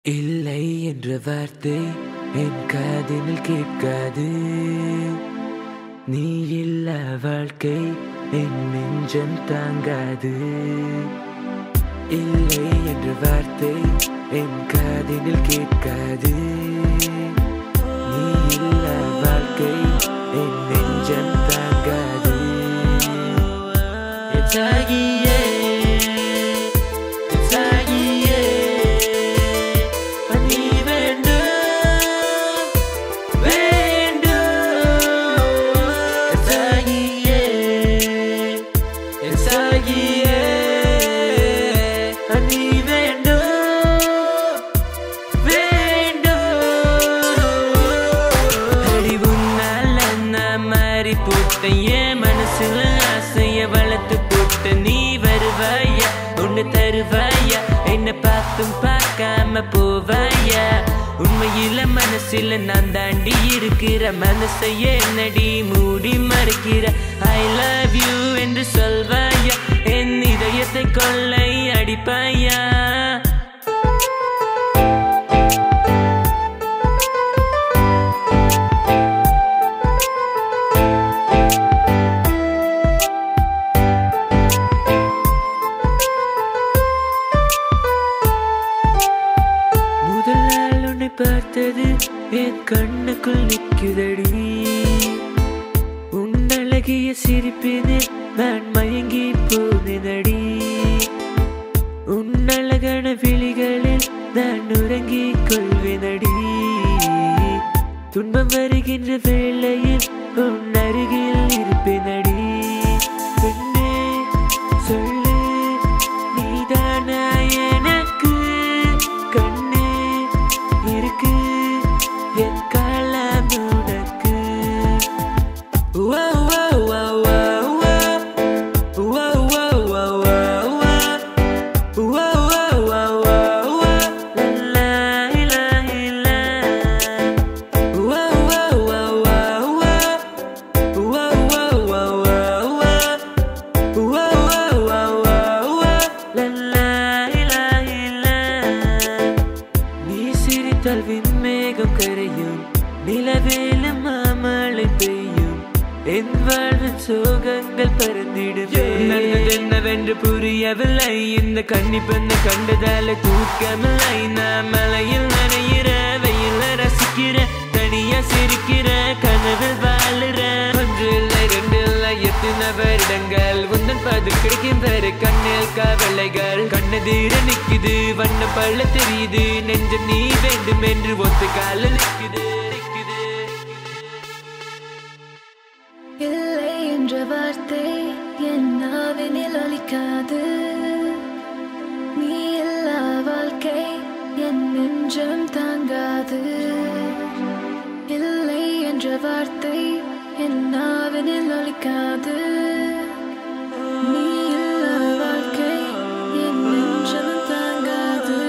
இல்லை என்ற வார்த்தை என் காதினில் கேட்காது. நீ இல்லா வாழ்க்கை என் நெஞ்சம் தாங்காது. இல்லை என்ற வார்த்தை என் காதினில் கேட்காது. நீ இல்லா வாழ்க்கை என் நெஞ்சம் தாங்காது. மனசுல ஆசைய வளர்த்து போட்ட நீ வருவாயா, ஒன்னு தருவாயா, என்ன பார்த்தும் பார்க்காம போவாயா. உண்மையில மனசுல நான் தாண்டி இருக்கிற மனசையே என்னடி மூடி மறைக்கிற. ஐ லவ் யூ என்று சொல்வாயா, என் இதயத்தை கொள்ளை அடிப்பாயா. பார்த்தது என் கண்ணுக்குள் நிற்குதடி. உன்னழகிய சிரிப்பினே நான் மயங்கி போனேனடி. உன்னழகான விழிகளில் நான் உறங்கிக் கொள்வேனடி. துன்பம் வருகின்ற வேளையில் உன் அருகில் இருப்பேனடி. பெண்ணே சொல்லு, நீதானா எனக்கு கண்ணே இருக்கு என் காலம் உனக்கு. விண்மேகம் கரையும், நிலவேலும் மாமழை பெய்யும், என் வாழ்வின் சோகங்கள் பறந்திடுமே. என்னவென்று புரியவில்லை, இந்த கன்னி பெண்ணை கண்டதால தூக்கமில்லை. நான் மலையில் நனையிற, வெயில ரசிக்கிற, தனியா சிரிக்கிற, கனவில் வாழுற. ஒன்று இல்லை ரெண்டு இல்லை எத்தனை வருடங்கள் உந்தன் பது கிடைக்கும் வேறு கண்ணில் கவலைகள். கண்ணதீர நிக்குது, வண்ண பள்ள தெரியுது, நெஞ்சம் நீ வேண்டும் என்று ஒத்து கால நிக்குது. இல்லை என்ற வார்த்தை என் நாவினில் ஒலிக்காது. நீ இல்லா வாழ்க்கை என் நெஞ்சம் தாங்காது. இல்லை என்ற வார்த்தை என் நாவினில் ஒலிக்காது. நீ இல்லா வாழ்க்கை என் நெஞ்சம் தாங்காது.